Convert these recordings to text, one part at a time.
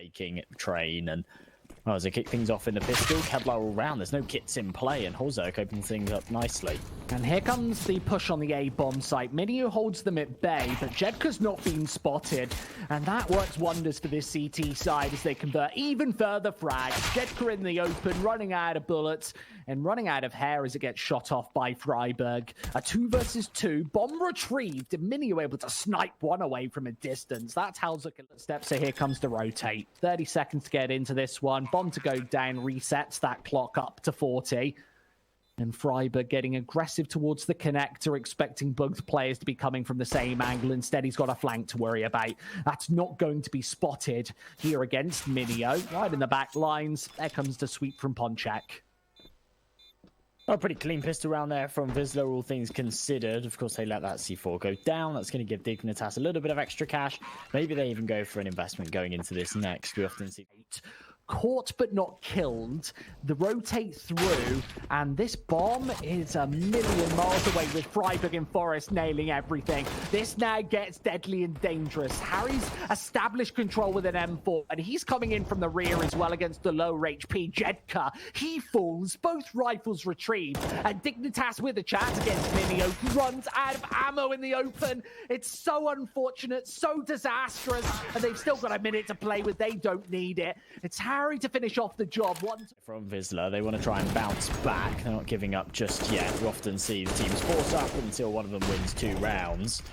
taking train, and as they kick things off in the pistol, Kevlar all round. There's no kits in play, and hallzerk opens things up nicely. And here comes the push on the A bomb site. Mynio holds them at bay, but jedqr's not been spotted, and that works wonders for this CT side as they convert even further frags. jedqr in the open, running out of bullets and running out of hair as it gets shot off by friberg. A 2 versus 2, bomb retrieved, and Mynio able to snipe one away from a distance. That's hallzerk steps, so here comes the rotate. 30 seconds to get into this one. Bomb to go down, resets that clock up to 40. And friberg getting aggressive towards the connector, expecting both players to be coming from the same angle. Instead, he's got a flank to worry about. That's not going to be spotted here against mynio. Right in the back lines. There comes the sweep from ponczek. A pretty clean pistol round there from Wisla, all things considered. Of course, they let that C4 go down. That's going to give Dignitas a little bit of extra cash. Maybe they even go for an investment going into this next. We often see caught but not killed. The rotate through, and this bomb is a million miles away with friberg and forest nailing everything. This now gets deadly and dangerous. Harry's established control with an M4, and he's coming in from the rear as well against the lower HP jedqr. He falls, both rifles retrieved, and Dignitas with a chance against mynio. He runs out of ammo in the open. It's so unfortunate, so disastrous, and they've still got a minute to play with. They don't need it. It's Harry to finish off the job. From Wisla, they want to try and bounce back. They're not giving up just yet. We often see the teams force up until one of them wins 2 rounds.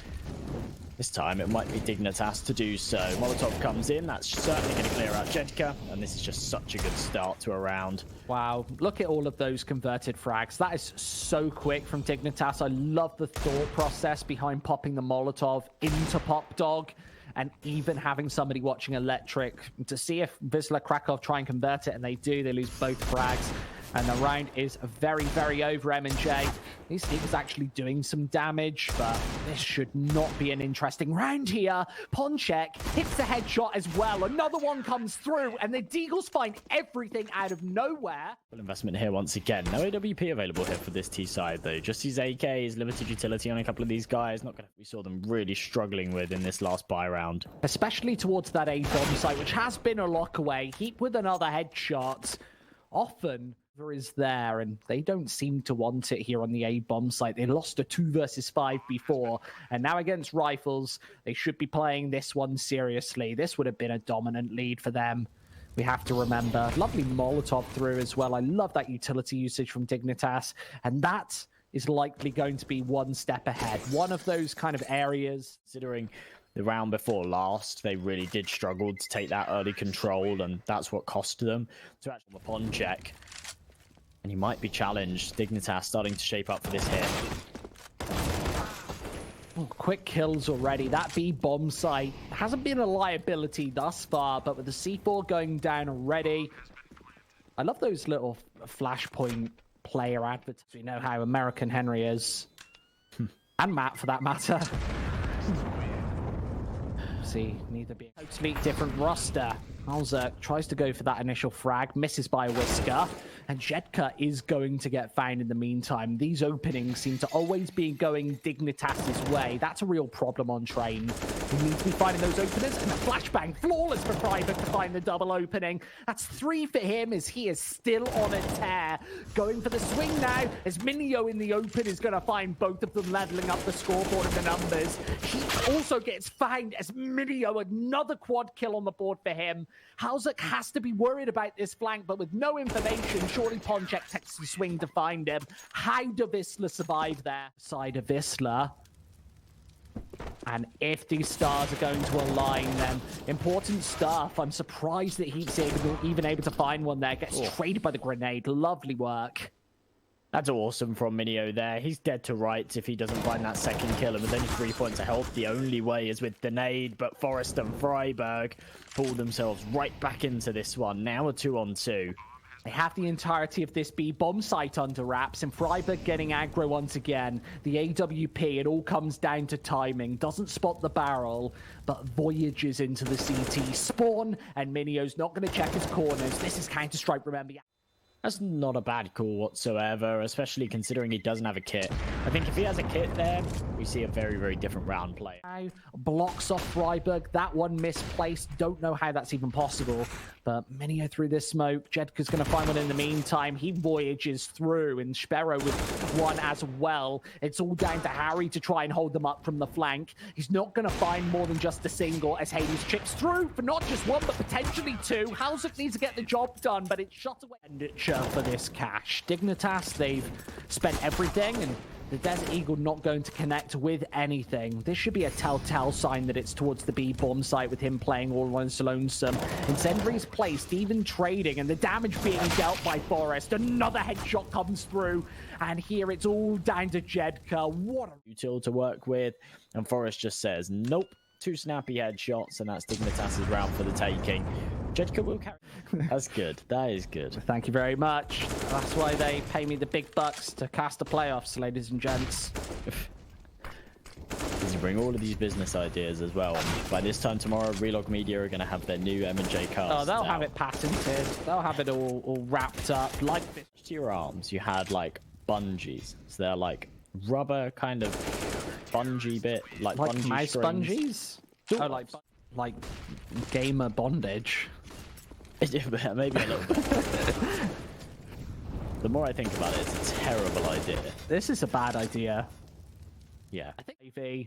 This time it might be Dignitas to do so. Molotov comes in. That's certainly going to clear out jedqr, and this is just such a good start to a round. Wow, look at all of those converted frags. That is so quick from Dignitas. I love the thought process behind popping the Molotov into Pop Dog, and even having somebody watching electric to see if Wisla Krakow try and convert it, and they do. They lose both frags, and the round is very, very over. M&J, these teams actually doing some damage, but this should not be an interesting round here. ponczek hits the headshot as well. Another one comes through, and the deagles find everything out of nowhere. Full investment here once again. No AWP available here for this T side, though. Just his AKs, limited utility on a couple of these guys. Not gonna. We saw them really struggling with in this last buy round, especially towards that A bomb site, which has been a lock away. HEAP with another headshot. Often is there, and they don't seem to want it here on the A bomb site. They lost a 2 versus 5 before, and now against rifles, they should be playing this one seriously. This would have been a dominant lead for them. We have to remember. Lovely Molotov through as well. I love that utility usage from Dignitas, and that is likely going to be one step ahead. One of those kind of areas, considering the round before last, they really did struggle to take that early control, and that's what cost them to actually ponczek. And he might be challenged. Dignitas starting to shape up for this hit. Oh, quick kills already. That B bomb site hasn't been a liability thus far, but with the C4 going down already, I love those little flashpoint player adverts. We know how American Henry is, and Matt for that matter. See, neither be a totally different roster. hallzerk tries to go for that initial frag, misses by a whisker, and jedqr is going to get found in the meantime. These openings seem to always be going Dignitas' way. That's a real problem on train. He needs to be finding those openers, and the flashbang, flawless for friberg to find the double opening. That's 3 for him as he is still on a tear. Going for the swing now, as mynio in the open is going to find both of them leveling up the scoreboard and the numbers. He also gets found as mynio, another quad kill on the board for him. hallzerk has to be worried about this flank, but with no information, surely ponczek takes the swing to find him. How do Wisla survive there? Side of Wisla. And if these stars are going to align, then important stuff. I'm surprised that he's even able to find one there. Gets traded by the grenade. Lovely work. That's awesome from mynio there. He's dead to rights if he doesn't find that second kill. And with only 3 points of health, the only way is with the nade. But forest and friberg pull themselves right back into this one. Now a 2-on-2. They have the entirety of this B bomb site under wraps, and friberg getting aggro once again. The AWP, it all comes down to timing. Doesn't spot the barrel, but voyages into the CT spawn, and mynio's not going to check his corners. This is Counter-Strike, remember. That's not a bad call whatsoever, especially considering he doesn't have a kit. I think if he has a kit there, we see a very, very different round play. Blocks off friberg. That one misplaced. Don't know how that's even possible. But mynio through this smoke. jedqr's going to find one in the meantime. He voyages through, and SZPERO with one as well. It's all down to Harry to try and hold them up from the flank. He's not going to find more than just a single as Hades chips through for not just one, but potentially two. hallzerk needs to get the job done, but it's shot away. Expenditure for this cash. Dignitas, they've spent everything, and the Desert Eagle not going to connect with anything. This should be a telltale sign that it's towards the B bomb site with him playing all on his lonesome. Incendiary's placed, even trading, and the damage being dealt by forest. Another headshot comes through, and here it's all down to jedqr. What a util to work with, and forest just says, nope. 2 snappy headshots, and that's Dignitas' round for the taking. jedqr will carry. That's good. That is good. Thank you very much. That's why they pay me the big bucks to cast the playoffs, ladies and gents. You bring all of these business ideas as well. And by this time tomorrow, Relog Media are going to have their new M&J cast. Oh, they'll have it patented. They'll have it all wrapped up like this. To your arms, you had like bungees. So they're like rubber kind of bungee bit, like bungee mouse strings. bungees. Oh, like gamer bondage. Maybe a little bit. The more I think about it, it's a terrible idea. This is a bad idea. Yeah. I think AV,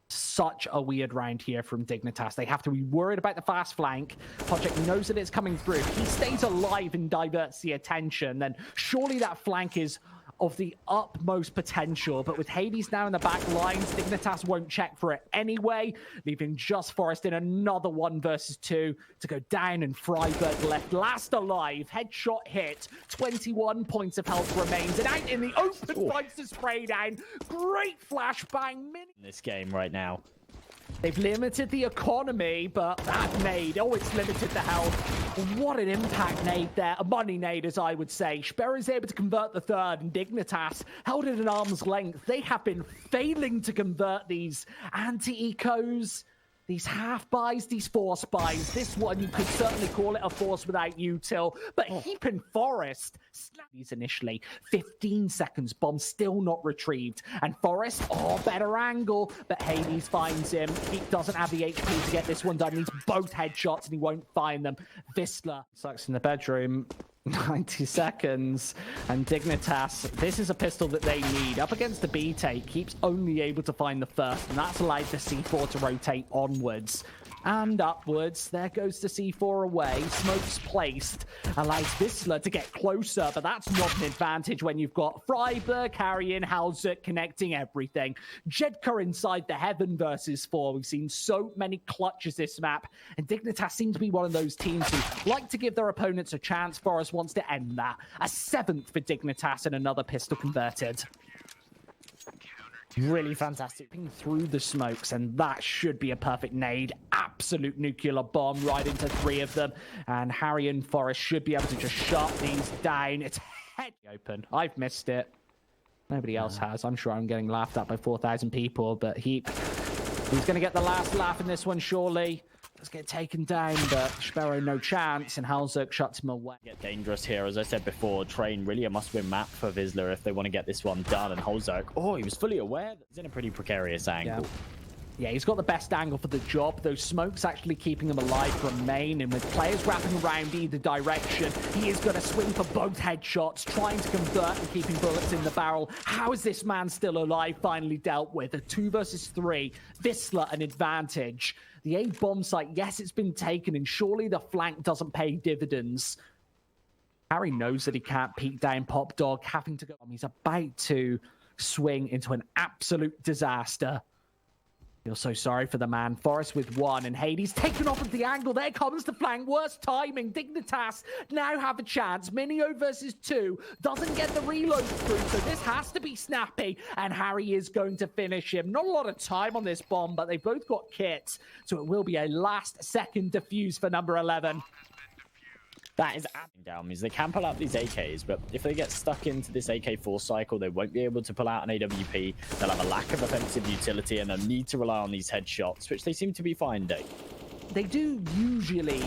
such a weird round here from Dignitas. They have to be worried about the fast flank. ponczek knows that it's coming through. He stays alive and diverts the attention. Then surely that flank is of the utmost potential, but with Hades now in the back lines, Dignitas won't check for it anyway, leaving just forest in another 1 versus 2 to go down, and friberg left last alive. Headshot hit, 21 points of health remains, and out in the open finds the spray down. Great flashbang. In this game right now. They've limited the economy, but that nade, oh, it's limited the health. What an impact nade there. A money nade, as I would say. SZPERO is able to convert the third, and Dignitas held it at arm's length. They have been failing to convert these anti-ecos, these half buys, these force buys. This one, you could certainly call it a force without util, but HEAP and forest snap these initially. 15 seconds, bomb still not retrieved. And forest, oh, better angle, but Hades finds him. HEAP doesn't have the HP to get this one done. He needs both headshots, and he won't find them. Wisla sucks in the bedroom. 90 seconds, and Dignitas, this is a pistol that they need. Up against the B take, keeps only able to find the first, and that's allowed the C4 to rotate onwards and upwards. There goes the C4 away. Smoke's placed, allows Wisla to get closer, but that's not an advantage when you've got friberg carrying, hallzerk connecting everything. jedqr inside the heaven versus 4. We've seen so many clutches this map, and Dignitas seem to be one of those teams who like to give their opponents a chance. Forest wants to end that. A 7th for Dignitas, and another pistol converted. Really fantastic. Through the smokes, and that should be a perfect nade. Absolute nuclear bomb right into 3 of them, and Harry and forest should be able to just shut these down. It's head open. I've missed it. Nobody else has. I'm sure I'm getting laughed at by 4,000 people, but HEAP, he's going to get the last laugh in this one, surely. Let's get taken down, but SZPERO no chance, and hallzerk shuts him away. Get dangerous here, as I said before. Train really a must-win map for Wisla if they want to get this one done. And hallzerk, oh, he was fully aware that he's in a pretty precarious angle. Yeah, he's got the best angle for the job. Those smokes actually keeping him alive remain, and with players wrapping around either direction, he is going to swing for both headshots, trying to convert and keeping bullets in the barrel. How is this man still alive? Finally dealt with. A 2 versus 3. Wisla an advantage. The A bomb site, yes, it's been taken, and surely the flank doesn't pay dividends. Harry knows that he can't peek down Pop Dog, having to go. He's about to swing into an absolute disaster. Feel so sorry for the man. Forest with 1, and Hades taken off at the angle. There comes the flank. Worst timing. Dignitas now have a chance. mynio versus 2. Doesn't get the reload through, so this has to be snappy, and Harry is going to finish him. Not a lot of time on this bomb, but they've both got kits, so it will be a last-second defuse for number 11. That is adding down means they can pull out these AKs, but if they get stuck into this AK4 cycle, they won't be able to pull out an AWP. They'll have a lack of offensive utility, and they'll need to rely on these headshots, which they seem to be finding. they do usually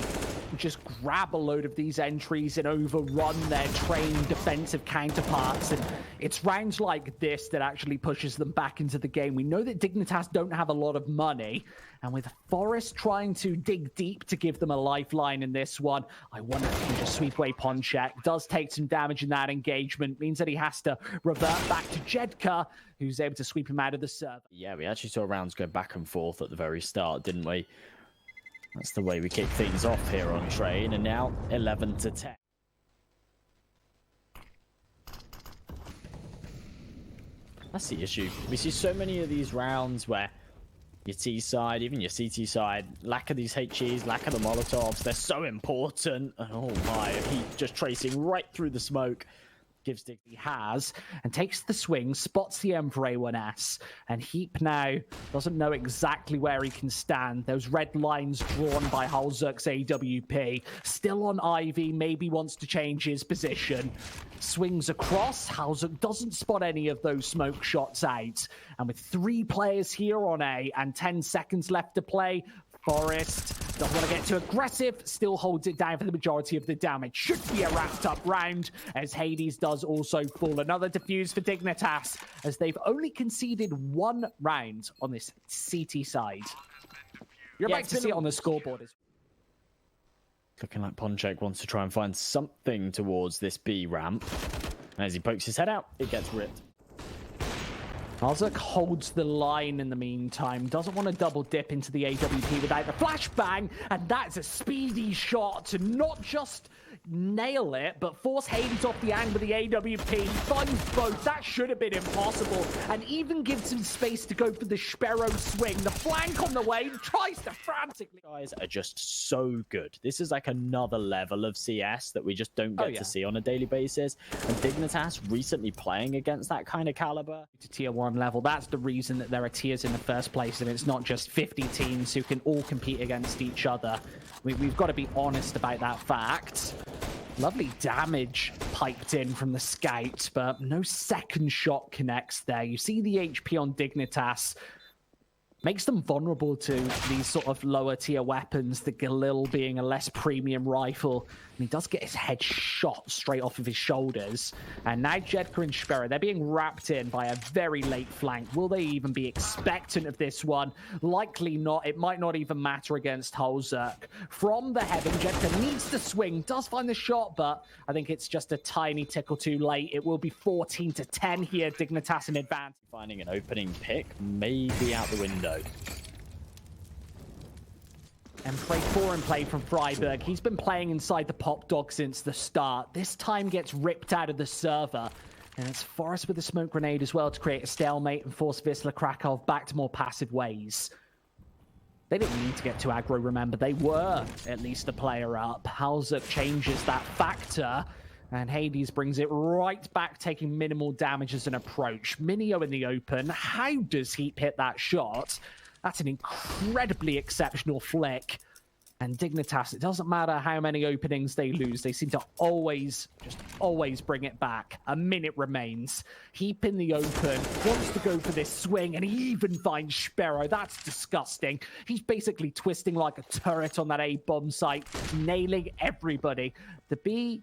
just grab a load of these entries and overrun their trained defensive counterparts, and it's rounds like this that actually pushes them back into the game. We know that Dignitas don't have a lot of money, and with Forest trying to dig deep to give them a lifeline in this one, I wonder if he can just sweep away ponczek. Does take some damage in that engagement, means that he has to revert back to jedqr, who's able to sweep him out of the server. Yeah, we actually saw rounds go back and forth at the very start, didn't we? That's the way we kick things off here on Train, and now 11-10. That's the issue. We see so many of these rounds where your T side, even your CT side, lack of these HEs, lack of the Molotovs, they're so important. And oh my, he just tracing right through the smoke. Gives Dig he has and takes the swing, spots the M for A1S, and HEAP now doesn't know exactly where he can stand. Those red lines drawn by hallzerk's AWP. Still on Ivy, maybe wants to change his position. Swings across, hallzerk doesn't spot any of those smoke shots out. And with 3 players here on A and 10 seconds left to play, Forest doesn't want to get too aggressive, still holds it down for the majority of the damage. Should be a wrapped up round, as Hades does also fall. Another defuse for Dignitas, as they've only conceded 1 round on this CT side. You're about to see it on the scoreboard. Looking like ponczek wants to try and find something towards this B ramp. And as he pokes his head out, it gets ripped. hallzerk holds the line in the meantime, doesn't want to double dip into the AWP without the flashbang, and that's a speedy shot to not just nail it, but force Hades off the angle with the AWP. Finds both. That should have been impossible, and even gives him space to go for the SZPERO swing. The flank on the way, tries to frantically. Guys are just so good. This is like another level of CS that we just don't get to see on a daily basis. And Dignitas recently playing against that kind of caliber. To tier 1 level, that's the reason that there are tiers in the first place, and it's not just 50 teams who can all compete against each other. We've got to be honest about that fact. Lovely damage piped in from the scout, but no second shot connects there. You see the HP on Dignitas makes them vulnerable to these sort of lower tier weapons, the Galil being a less premium rifle. And he does get his head shot straight off of his shoulders. And now jedqr and SZPERO, they're being wrapped in by a very late flank. Will they even be expectant of this one? Likely not. It might not even matter against hallzerk. From the heaven, jedqr needs to swing, does find the shot, but I think it's just a tiny tickle too late. It will be 14-10 here, Dignitas in advance. Finding an opening pick, maybe out the window. And play 4 and play from friberg. He's been playing inside the pop dog since the start. This time gets ripped out of the server. And it's Forest with a smoke grenade as well to create a stalemate and force Wisla Krakow back to more passive ways. They didn't need to get too aggro, remember. They were at least a player up. hallzerk changes that factor. And Hades brings it right back, taking minimal damage as an approach. mynio in the open. How does HEAP hit that shot? That's an incredibly exceptional flick. And Dignitas, it doesn't matter how many openings they lose, they seem to always bring it back. A minute remains. HEAP in the open, wants to go for this swing, and he even finds SZPERO. That's disgusting. He's basically twisting like a turret on that A bomb site, nailing everybody. The B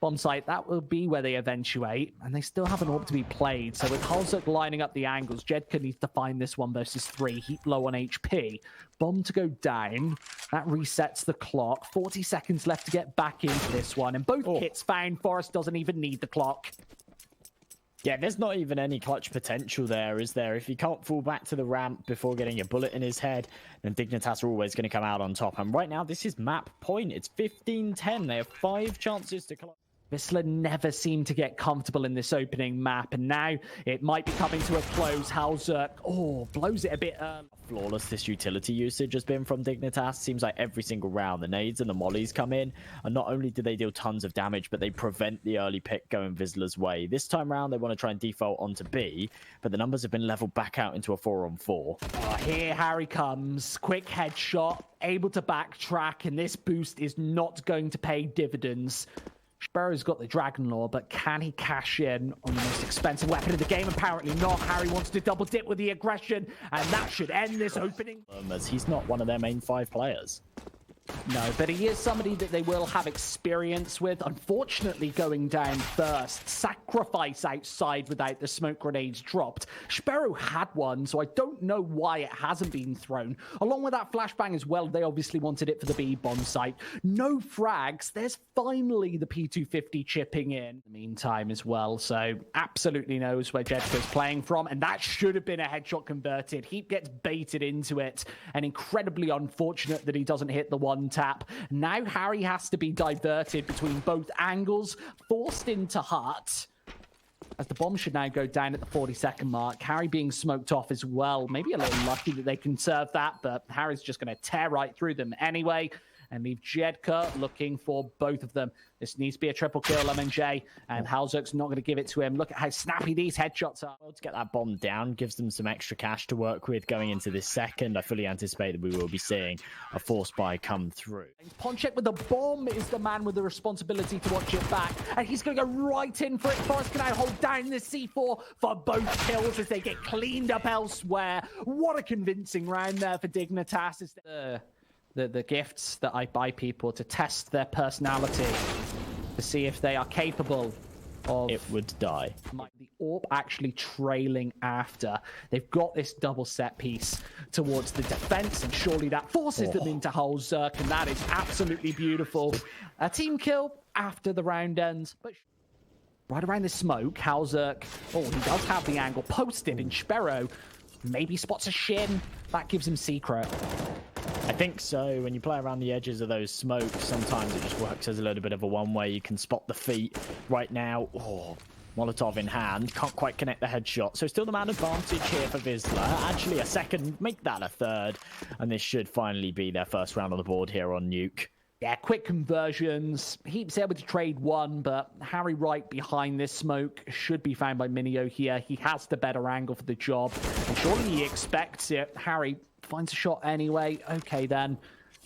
bomb site, that will be where they eventuate, and they still have an AWP to be played. So with hallzerk lining up the angles, jedqr needs to find this 1 versus 3. HEAP low on HP. Bomb to go down. That resets the clock. 40 seconds left to get back into this one, and both kits found. Forest doesn't even need the clock. Yeah, there's not even any clutch potential there, is there? If he can't fall back to the ramp before getting a bullet in his head, then Dignitas are always going to come out on top. And right now, this is map point. It's 15-10. They have 5 chances to clutch. Wisla never seemed to get comfortable in this opening map, and now it might be coming to a close. hallzerk, blows it a bit early. Flawless this utility usage has been from Dignitas. Seems like every single round the nades and the mollies come in, and not only do they deal tons of damage, but they prevent the early pick going Wisla's way. This time round, they want to try and default onto B, but the numbers have been leveled back out into a 4-on-4. Here Harry comes. Quick headshot, able to backtrack, and this boost is not going to pay dividends. SZPERO's got the Dragon Lore, but can he cash in on the most expensive weapon in the game? Apparently not. Harry wants to double dip with the aggression, and that should end this opening. As he's not one of their main 5 players. No, but he is somebody that they will have experience with. Unfortunately, going down first. Sacrifice outside without the smoke grenades dropped. SZPERO had one, so I don't know why it hasn't been thrown. Along with that flashbang as well, they obviously wanted it for the B bomb site. No frags. There's finally the P250 chipping in the meantime as well, so absolutely knows where jedqr's playing from, and that should have been a headshot converted. HEAP gets baited into it, and incredibly unfortunate that he doesn't hit the one tap. Now Harry has to be diverted between both angles, forced into hut, as the bomb should now go down at the 40-second mark. Harry being smoked off as well. Maybe a little lucky that they conserve that, but Harry's just going to tear right through them anyway and leave jedqr looking for both of them. This needs to be a triple kill, MNJ, and hallzerk's not going to give it to him. Look at how snappy these headshots are. Well, to get that bomb down gives them some extra cash to work with going into this second. I fully anticipate that we will be seeing a force buy come through. ponczek with the bomb is the man with the responsibility to watch it back, and he's going to go right in for it. Forest can now hold down the C4 for both kills as they get cleaned up elsewhere. What a convincing round there for Dignitas. The gifts that I buy people to test their personality, to see if they are capable of... It would die. The AWP actually trailing after. They've got this double set piece towards the defense, and surely that forces them into hallzerk, and that is absolutely beautiful. A team kill after the round ends, but right around the smoke, hallzerk, he does have the angle posted, and SZPERO maybe spots a shin. That gives him secret. I think so. When you play around the edges of those smokes, sometimes it just works as a little bit of a one-way. You can spot the feet. Right now, Molotov in hand. Can't quite connect the headshot. So still the man advantage here for Wisla. Actually, a second. Make that a third. And this should finally be their first round on the board here on Nuke. Yeah, quick conversions. HEAP's able to trade one, but Harry right behind this smoke should be found by mynio here. He has the better angle for the job, and surely he expects it. Harry finds a shot anyway. Okay, then.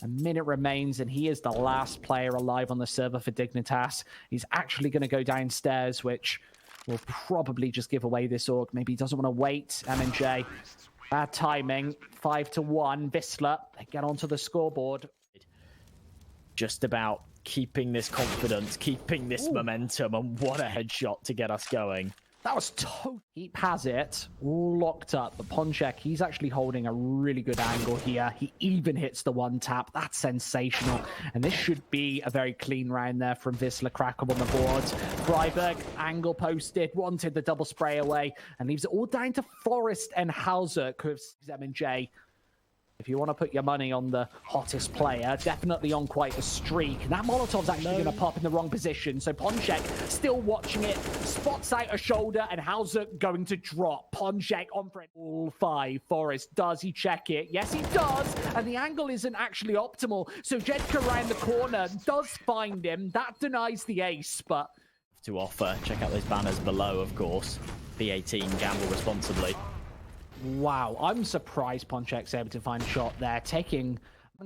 A minute remains, and he is the last player alive on the server for Dignitas. He's actually going to go downstairs, which will probably just give away this org. Maybe he doesn't want to wait. MNJ. Bad timing. 5-1. Wisla, they get onto the scoreboard. Just about keeping this confidence, keeping this momentum, and what a headshot to get us going. That was HEAP has it all locked up, but ponczek, he's actually holding a really good angle here. He even hits the one tap. That's sensational. And this should be a very clean round there from Wisla Krakow on the board. friberg, angle posted, wanted the double spray away, and leaves it all down to Forest and hallzerk, who have M&J. If you want to put your money on the hottest player, definitely on quite a streak. And that Molotov's actually going to pop in the wrong position. So ponczek still watching it, spots out a shoulder, and hallzerk going to drop. ponczek on for it. All 5. Forest, does he check it? Yes, he does. And the angle isn't actually optimal. So jedqr around the corner does find him. That denies the ace, but... To offer, check out those banners below, of course. B18, gamble responsibly. Wow, I'm surprised ponczek's able to find a shot there, taking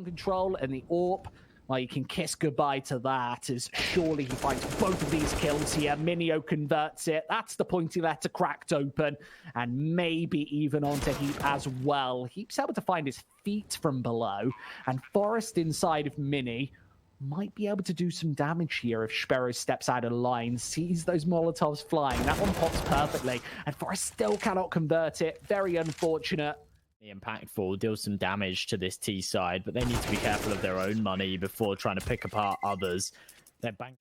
control, and the AWP, well, you can kiss goodbye to that, as surely he finds both of these kills here. mynio converts it. That's the pointy letter cracked open, and maybe even onto HEAP as well. HEAP's able to find his feet from below, and Forest inside of Mini might be able to do some damage here if SZPERO steps out of line, sees those Molotovs flying. That one pops perfectly, and Forest still cannot convert it. Very unfortunate. Impactful, deals some damage to this T side, but they need to be careful of their own money before trying to pick apart others. They're banking.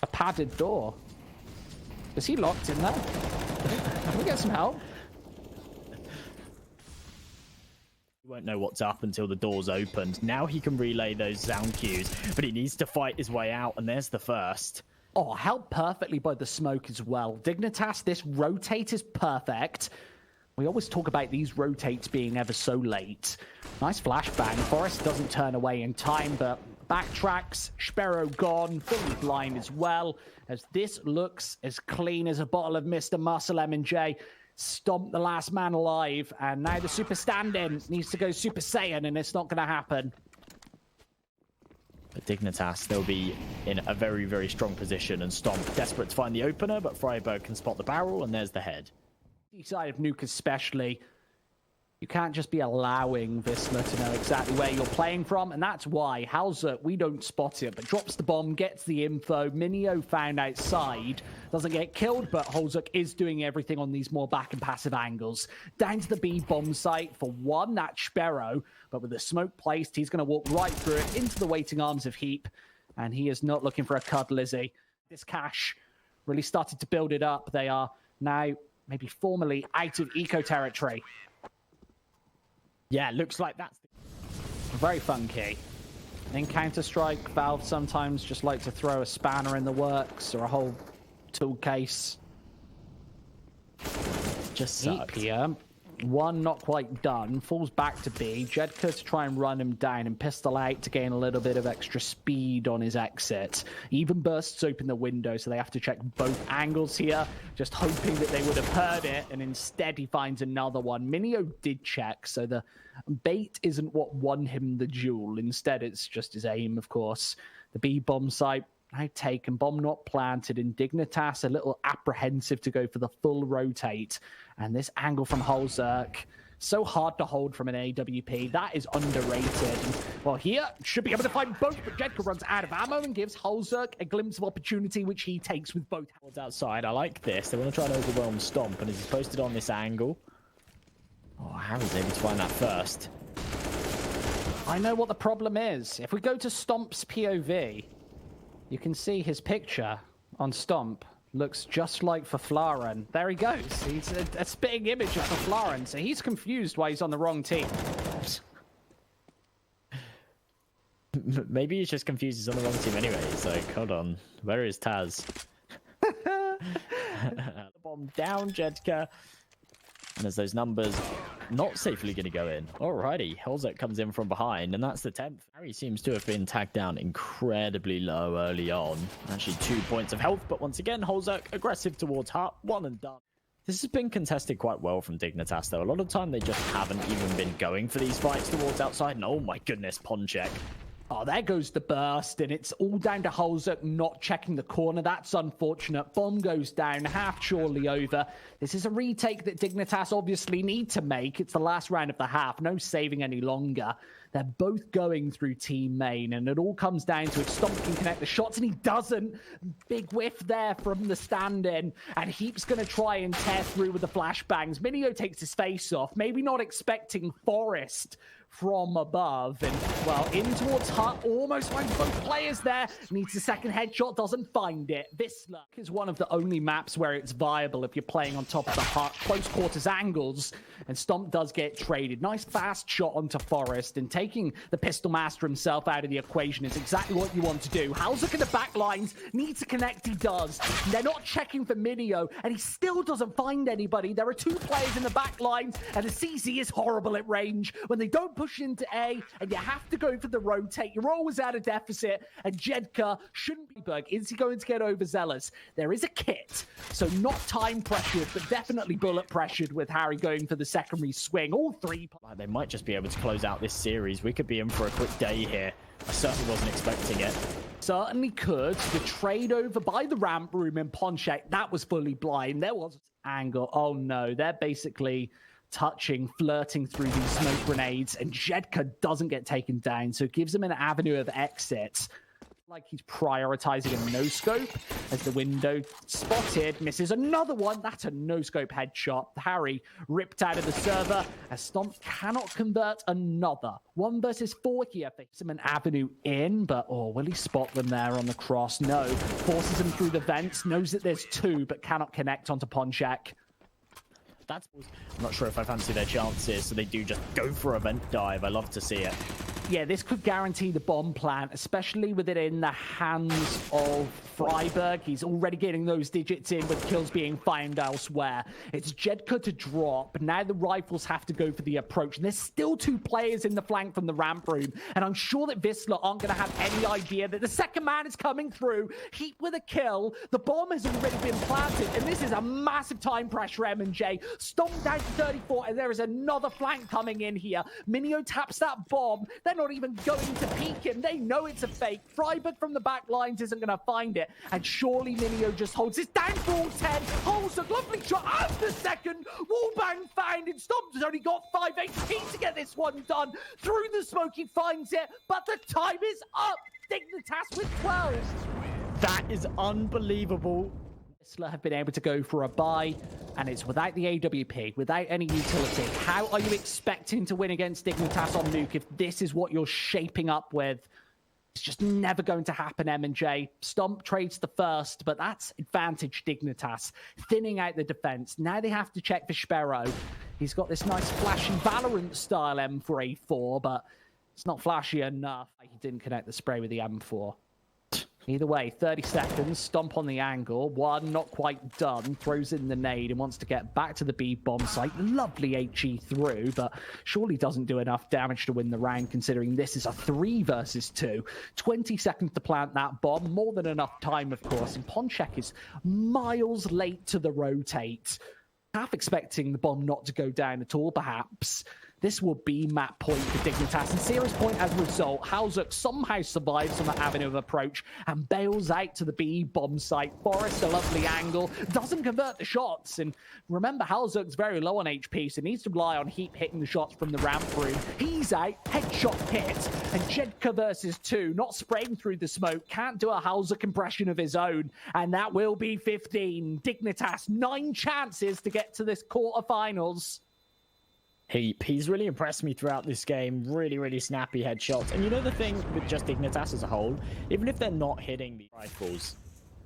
A padded door. Is he locked in there? Can we get some help? Won't know what's up until the door's opened. Now he can relay those sound cues, but he needs to fight his way out, and there's the first. Oh, held perfectly by the smoke as well. Dignitas, this rotate is perfect. We always talk about these rotates being ever so late. Nice flashbang. Forest doesn't turn away in time, but backtracks. SZPERO gone, fully blind as well, as this looks as clean as a bottle of Mr. Muscle. M&J Stomp the last man alive, and now the super stand-in needs to go Super Saiyan, and it's not going to happen. But Dignitas, they'll be in a very, very strong position, and Stomp desperate to find the opener, but friberg can spot the barrel, and there's the head. Side of Nuke especially, you can't just be allowing Wisla to know exactly where you're playing from, and that's why hallzerk, we don't spot it, but drops the bomb, gets the info. Mynio found outside, doesn't get killed, but hallzerk is doing everything on these more back and passive angles. Down to the B bomb site for one, that's SZPERO, but with the smoke placed, he's going to walk right through it into the waiting arms of HEAP, and he is not looking for a cuddle, is he? This cash really started to build it up. They are now maybe formally out of eco territory. Yeah, looks like that's very funky. In Counter-Strike, Valve sometimes just like to throw a spanner in the works or a whole tool case. just HEAP sucks. here. One not quite done. Falls back to B. jedqr to try and run him down and pistol out to gain a little bit of extra speed on his exit. He even bursts open the window, so they have to check both angles here, just hoping that they would have heard it, and instead he finds another one. mynio did check, so the bait isn't what won him the duel. Instead, it's just his aim, of course. The B bomb site now taken, bomb not planted, and Dignitas a little apprehensive to go for the full rotate. And this angle from hallzerk, so hard to hold from an AWP. That is underrated. Well, here, should be able to find both, but jedqr runs out of ammo and gives hallzerk a glimpse of opportunity, which he takes with both. Outside, I like this. They want to try and overwhelm Stomp, and he's posted on this angle. Oh, Harry's able to find that first. I know what the problem is. If we go to Stomp's POV, you can see his picture on Stomp looks just like Faflarin. There he goes. He's a spitting image of Faflarin, so he's confused why he's on the wrong team. Maybe he's just confused he's on the wrong team anyway. He's like, hold on, where is Taz? Bomb down, jedqr. And as those numbers not safely going to go in. Alrighty, hallzerk comes in from behind, and that's the 10th. Harry seems to have been tagged down incredibly low early on. Actually 2 points of health, but once again, hallzerk aggressive towards HEAP, one and done. This has been contested quite well from Dignitas, though. A lot of the time, they just haven't even been going for these fights towards outside, and oh my goodness, ponczek. Oh, there goes the burst, and it's all down to hallzerk not checking the corner. That's unfortunate. Bomb goes down, half surely over. This is a retake that Dignitas obviously need to make. It's the last round of the half. No saving any longer. They're both going through team main, and it all comes down to if Stomp can connect the shots, and he doesn't. Big whiff there from the stand-in, and HEAP's going to try and tear through with the flashbangs. mynio takes his face off, maybe not expecting Forest from above, and well, in towards HEAP, almost finds both players there, needs a second headshot, doesn't find it. Wisla is one of the only maps where it's viable if you're playing on top of the HEAP close quarters angles, and Stomp does get traded. Nice fast shot onto Forest, and taking the pistol master himself out of the equation is exactly what you want to do. hallzerk in the back lines, needs to connect, he does. They're not checking for mynio, and he still doesn't find anybody. There are two players in the back lines, and the CZ is horrible at range. When they don't push into A, and you have to go for the rotate, you're always at a deficit, and jedqr shouldn't be bug. Is he going to get overzealous? There is a kit, so not time pressured, but definitely bullet pressured with Harry going for the secondary swing. All three. They might just be able to close out this series. We could be in for a quick day here. I certainly wasn't expecting it. Certainly could. The trade over by the ramp room in ponczek, that was fully blind. There was angle. Oh no, they're basically touching, flirting through these smoke grenades, and jedqr doesn't get taken down, so it gives him an avenue of exit. Like he's prioritizing a no-scope as the window spotted, misses another one. That's a no-scope headshot. Harry ripped out of the server as Stomp cannot convert another. 1 versus 4 here. Gives him an avenue in, but oh, will he spot them there on the cross? No. Forces him through the vents, knows that there's 2, but cannot connect onto ponczek. I'm not sure if I fancy their chances, so they do just go for a vent dive. I love to see it. Yeah, this could guarantee the bomb plant, especially with it in the hands of friberg. He's already getting those digits in with kills being found elsewhere. It's jedqr to drop, but now the rifles have to go for the approach. And there's still 2 players in the flank from the ramp room, and I'm sure that Wisla aren't going to have any idea that the second man is coming through. HEAP with a kill. The bomb has already been planted, and this is a massive time pressure, M&J. Stomp down to 34, and there is another flank coming in here. mynio taps that bomb, then not even going to peek him. They know it's a fake. friberg from the back lines isn't going to find it. And surely mynio just holds this down for all 10. Holds a lovely shot. And the second. Wallbang found. And STOMP has only got 5 HP to get this one done. Through the smoke, he finds it. But the time is up. Dignitas with 12. That is unbelievable. Wisla have been able to go for a buy, and it's without the AWP, without any utility. How are you expecting to win against Dignitas on Nuke if this is what you're shaping up with? It's just never going to happen, M&J. STOMP trades the first, but that's advantage Dignitas, thinning out the defense. Now they have to check for SZPERO. He's got this nice flashy Valorant-style M4A4, but it's not flashy enough. He didn't connect the spray with the M4. Either way, 30 seconds, STOMP on the angle. One, not quite done, throws in the nade and wants to get back to the B bomb site. Lovely HE through, but surely doesn't do enough damage to win the round, considering this is a 3 versus 2. 20 seconds to plant that bomb, more than enough time, of course, and ponczek is miles late to the rotate. Half expecting the bomb not to go down at all, perhaps. This will be map point for Dignitas, and serious point as a result. hallzerk somehow survives on that avenue of approach and bails out to the B bomb site. Forest, a lovely angle, doesn't convert the shots. And remember, hallzerk's very low on HP, so needs to rely on HEAP hitting the shots from the ramp room. He's out, headshot hit, and jedqr versus 2, not spraying through the smoke, can't do a hallzerk impression of his own, and that will be 15. Dignitas, 9 chances to get to this quarterfinals. HEAP, he's really impressed me throughout this game. Really, really snappy headshots. And you know the thing with just Dignitas as a whole, even if they're not hitting the rifles.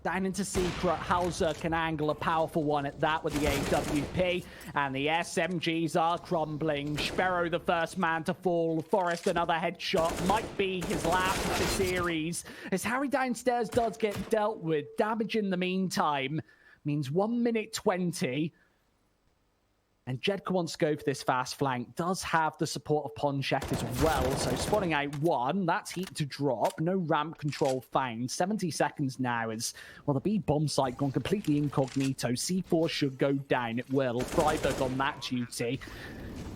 Down into secret, hallzerk can angle a powerful one at that with the AWP, and the SMGs are crumbling. SZPERO the first man to fall. Forest another headshot, might be his last of the series. As Harry downstairs does get dealt with, damage in the meantime means 1 minute 20. And jedqr wants to go for this fast flank. Does have the support of ponczek as well. So spotting out 1. That's HEAP to drop. No ramp control found. 70 seconds now as, well, the B bomb site gone completely incognito. C4 should go down. It will. friberg on that duty.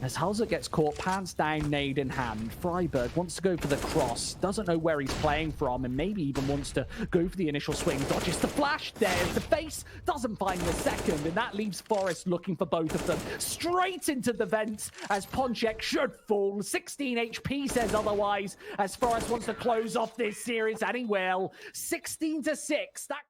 As hallzerk gets caught, pants down, nade in hand. friberg wants to go for the cross. Doesn't know where he's playing from, and maybe even wants to go for the initial swing. Dodges the flash. There's the face. Doesn't find the second, and that leaves Forest looking for both of them. Straight into the vents as ponczek should fall. 16 HP says otherwise, as Forest wants to close off this series, and he will. 16-6. That